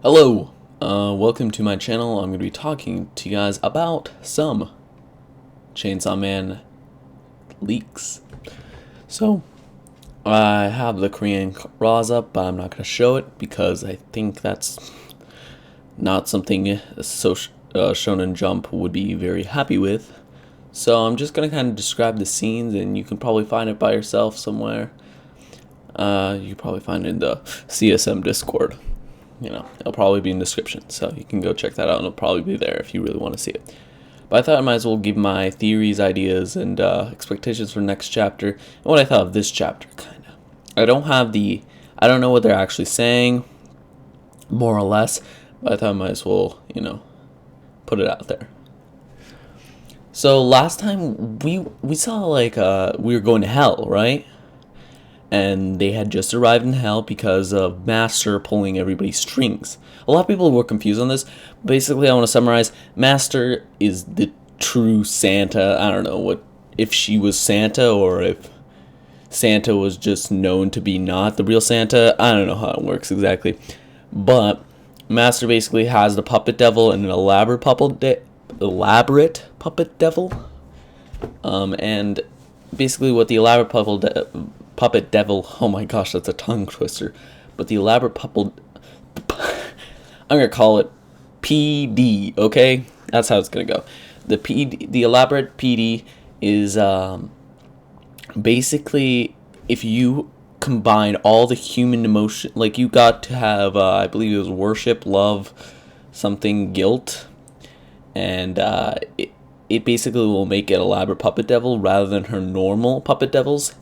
Hello, welcome to my channel. I'm going to be talking to you guys about some Chainsaw Man leaks. So, I have the Korean Raws up, but I'm not going to show it because I think that's not something Shonen Jump would be very happy with. So I'm just going to kind of describe the scenes, and you can probably find it by yourself somewhere. You can probably find it in the CSM Discord. It'll probably be in the description, so you can go check that out, and it'll probably be there if you really want to see it. But I thought I might as well give my theories, ideas, and expectations for next chapter, and what I thought of this chapter, kind of. I don't know what they're actually saying, more or less, but I thought I might as well, put it out there. So last time we saw we were going to hell, right? And they had just arrived in hell because of Master pulling everybody's strings. A lot of people were confused on this. Basically, I want to summarize. Master is the true Santa. I don't know what if she was Santa or if Santa was just known to be not the real Santa. I don't know how it works exactly. But Master basically has the puppet devil and an elaborate puppet devil. And basically what the elaborate puppet devil, oh my gosh, that's a tongue twister, but the elaborate I'm gonna call it PD, okay? That's how it's gonna go. The elaborate PD is basically if you combine all the human emotion, like you got to have I believe it was worship, love, something, guilt, and it basically will make it elaborate puppet devil rather than her normal puppet devils.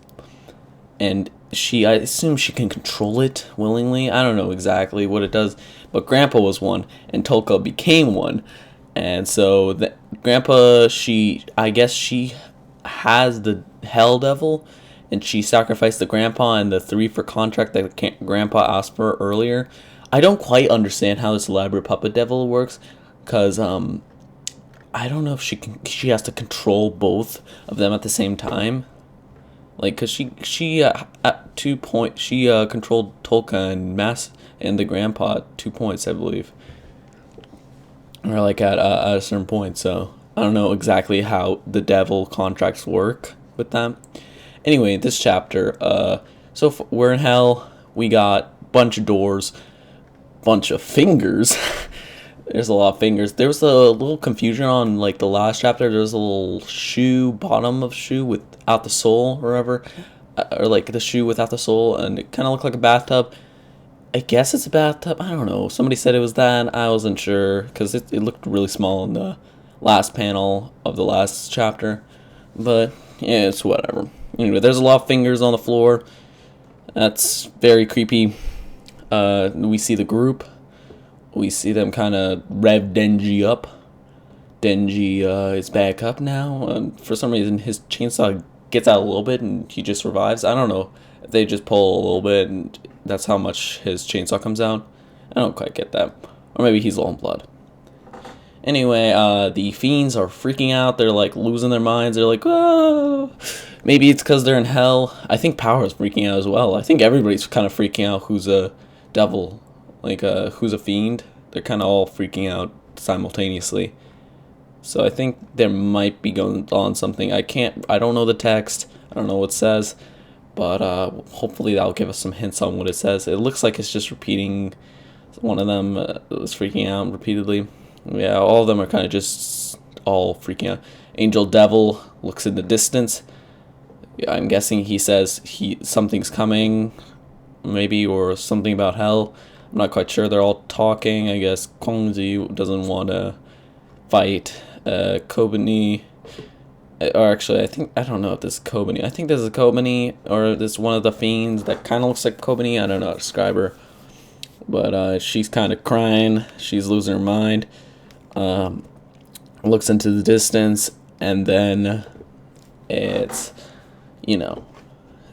And I assume she can control it willingly. I don't know exactly what it does, but Grandpa was one, and Tolka became one. And so Grandpa, I guess she has the Hell Devil, and she sacrificed the Grandpa and the 3 for contract that Grandpa asked for earlier. I don't quite understand how this elaborate puppet devil works, because I don't know if she has to control both of them at the same time. Like, cause she at 2 points she controlled Tolka and the Grandpa at 2 points, I believe, or like at a certain point. So I don't know exactly how the devil contracts work with them. Anyway, this chapter, we're in hell. We got bunch of doors, bunch of fingers. There's a lot of fingers. There was a little confusion on like the last chapter. There was a little bottom of shoe without the sole or whatever, or like the shoe without the sole, and it kind of looked like a bathtub. I guess it's a bathtub. I don't know. Somebody said it was that. I wasn't sure because it looked really small in the last panel of the last chapter. But yeah, it's whatever. Anyway, there's a lot of fingers on the floor. That's very creepy. We see the group. We see them kind of rev Denji up. Denji is back up now. For some reason, his chainsaw gets out a little bit and he just revives. I don't know if they just pull a little bit and that's how much his chainsaw comes out. I don't quite get that. Or maybe he's low on blood. Anyway, the fiends are freaking out. They're like losing their minds. They're like, oh. Maybe it's because they're in hell. I think Power is freaking out as well. I think everybody's kind of freaking out who's a devil. Like, who's a fiend? They're kind of all freaking out simultaneously. So I think there might be going on something. I don't know the text. I don't know what it says. But hopefully that'll give us some hints on what it says. It looks like it's just repeating. One of them is freaking out repeatedly. Yeah, all of them are kind of just all freaking out. Angel Devil looks in the distance. Yeah, I'm guessing he says something's coming, maybe, or something about hell. I'm not quite sure. They're all talking. I guess Kongzi doesn't want to fight Kobani. Or actually, I don't know if this is Kobani. I think this is Kobani, or this is one of the fiends that kind of looks like Kobani. I don't know how to describe her. But she's kind of crying. She's losing her mind. Looks into the distance, and then it's,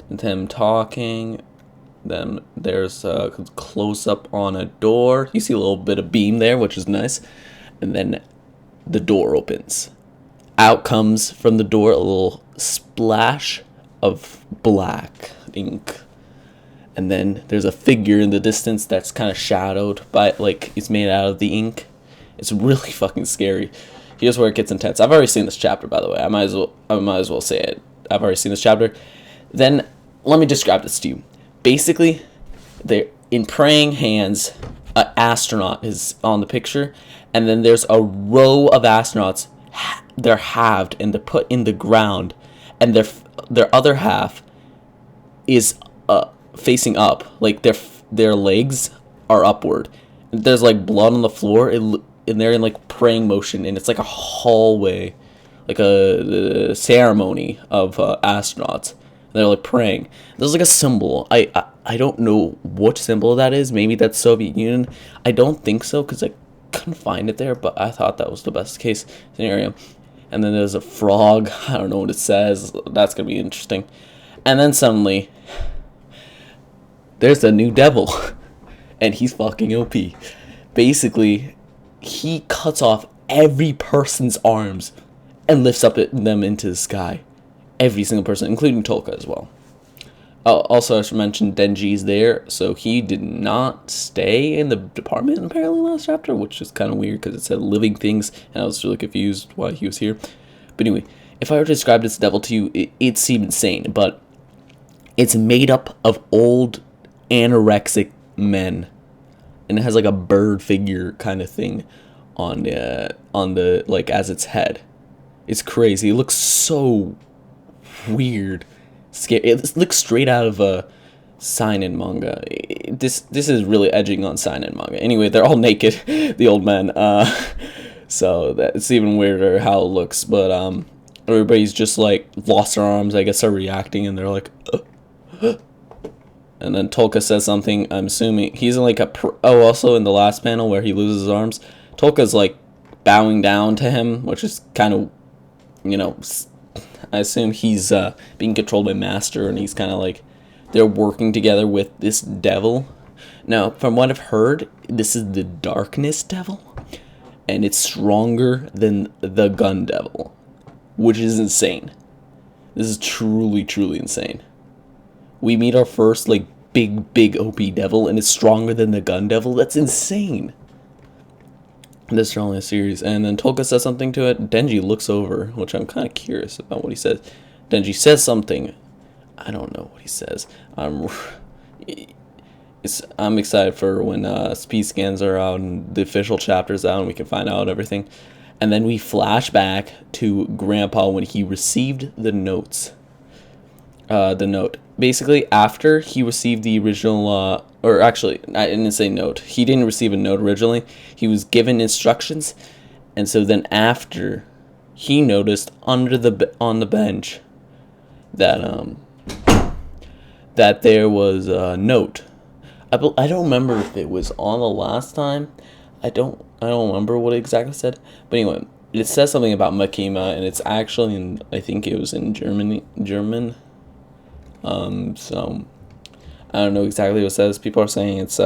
them talking. Then there's a close-up on a door. You see a little bit of beam there, which is nice. And then the door opens. Out comes from the door a little splash of black ink. and then there's a figure in the distance that's kind of shadowed by, like, it's made out of the ink. It's really fucking scary. Here's where it gets intense. I've already seen this chapter, by the way. I might as well say it. I've already seen this chapter. Then let me describe this to you. Basically, they're in praying hands. An astronaut is on the picture, and then there's a row of astronauts. They're halved and they're put in the ground, and their other half is facing up, like their legs are upward. There's like blood on the floor, and they're in like praying motion, and it's like a hallway, like a ceremony of astronauts. They're like praying. There's like a symbol. I don't know what symbol that is. Maybe that's Soviet Union. I don't think so, because I couldn't find it there, but I thought that was the best case scenario. And then there's a frog. I don't know what it says. That's gonna be interesting. And then suddenly there's a new devil, and he's fucking OP. Basically, he cuts off every person's arms and lifts up them into the sky. Every single person, including Tolka as well. Also, I should mention Denji's there, so he did not stay in the department apparently last chapter, which is kind of weird because it said living things, and I was really confused why he was here. But anyway, if I were to describe this devil to you, it'd seem insane, but it's made up of old anorexic men, and it has like a bird figure kind of thing on the like as its head. It's crazy. It looks so weird, scary. It looks straight out of a seinen manga. This is really edging on seinen manga. Anyway, they're all naked, the old men. So that's even weirder how it looks. But everybody's just like lost their arms. I guess they're reacting, and they're like. And then Tolka says something. I'm assuming he's in like also in the last panel where he loses his arms, Tolka's like bowing down to him, which is kind of, I assume he's being controlled by Master, and he's kind of like they're working together with this devil. Now, from what I've heard, this is the Darkness Devil, and it's stronger than the Gun Devil, which is insane. This is truly, truly insane. We meet our first, like, big OP devil, and it's stronger than the Gun Devil. That's insane. This is only a series. And then Tolka says something to it. Denji looks over, which I'm kind of curious about what he says. Denji says something. I don't know what he says. I'm excited for when speed scans are out and the official chapter's out and we can find out everything. And then we flash back to Grandpa when he received the notes. The note. Basically, after he received the original, or actually, I didn't say note. He didn't receive a note originally. He was given instructions, and so then after, he noticed on the bench that that there was a note. I don't remember if it was on the last time. I don't remember what it exactly said. But anyway, it says something about Makima, and it's actually in, I think it was in German. So I don't know exactly what it says. People are saying it's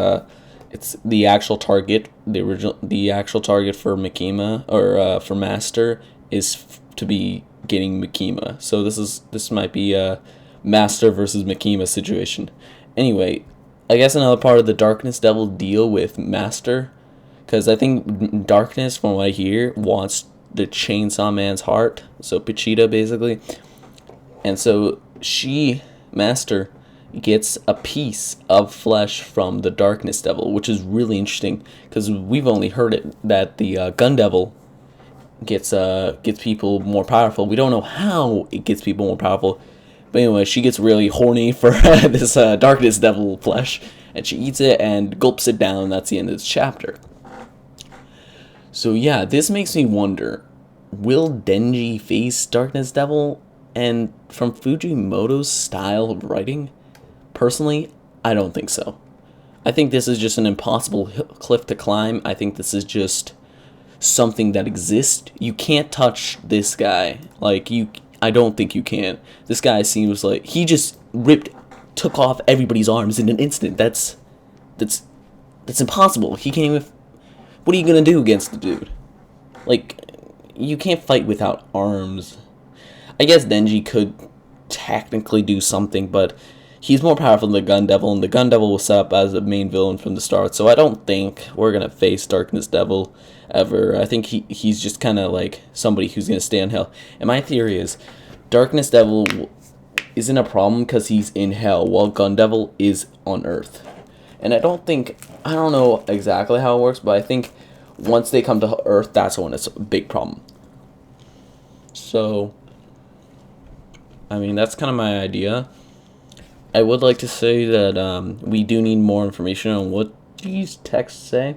the actual target, the actual target for Makima or for Master is to be getting Makima. So this might be a Master versus Makima situation. Anyway, I guess another part of the Darkness Devil deal with Master, because I think Darkness, from what I hear, wants the Chainsaw Man's heart. So Pichita basically, and so Master gets a piece of flesh from the Darkness Devil, which is really interesting because we've only heard it that the Gun Devil gets people more powerful. We don't know how it gets people more powerful, but anyway, she gets really horny for this Darkness Devil flesh, and she eats it and gulps it down. And that's the end of this chapter. So yeah, this makes me wonder: will Denji face Darkness Devil? And from Fujimoto's style of writing, personally, I don't think so. I think this is just an impossible cliff to climb. I think this is just something that exists. You can't touch this guy. I don't think you can. This guy seems like he just took off everybody's arms in an instant. That's impossible. He can't even. What are you gonna do against the dude? You can't fight without arms. I guess Denji could technically do something, but he's more powerful than the Gun Devil, and the Gun Devil was set up as the main villain from the start. So I don't think we're gonna face Darkness Devil ever. I think he's just kind of like somebody who's gonna stay in hell. And my theory is, Darkness Devil isn't a problem because he's in hell, while Gun Devil is on Earth. And I don't know exactly how it works, but I think once they come to Earth, that's when it's a big problem. So, I mean, that's kind of my idea. I would like to say that we do need more information on what these texts say.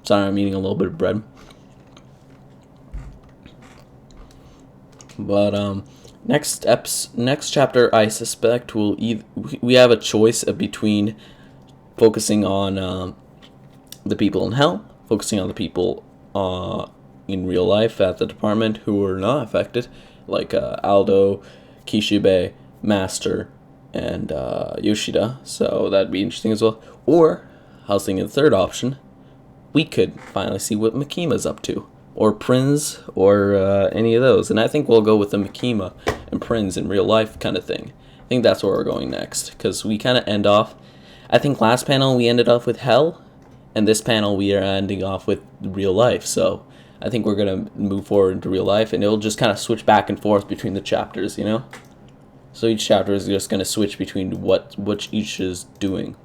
Sorry, I'm eating a little bit of bread. But next chapter, I suspect we have a choice between focusing on the people in hell, focusing on the people in real life at the department who were not affected, like Aldo, Kishibe, Master, and Yoshida. So that'd be interesting as well. Or I was thinking the third option, we could finally see what Mikima's up to, or Prince, or any of those. And I think we'll go with the Mikima and Prince in real life kind of thing. I think that's where we're going next, because we kind of end off. I think last panel we ended off with hell, and this panel we are ending off with real life. So I think we're gonna move forward into real life, and it'll just kind of switch back and forth between the chapters, you know. So each chapter is just gonna switch between what each is doing.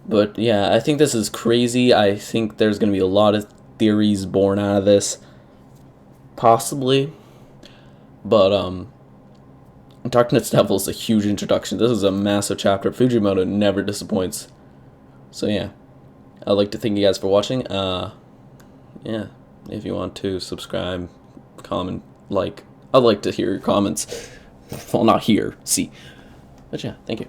But yeah, I think this is crazy. I think there's gonna be a lot of theories born out of this, possibly. But Darkness Devil is a huge introduction. This is a massive chapter. Fujimoto never disappoints. So yeah, I'd like to thank you guys for watching. Yeah, if you want to subscribe, comment, like, I'd like to hear your comments. Well, not here, see. But yeah, thank you.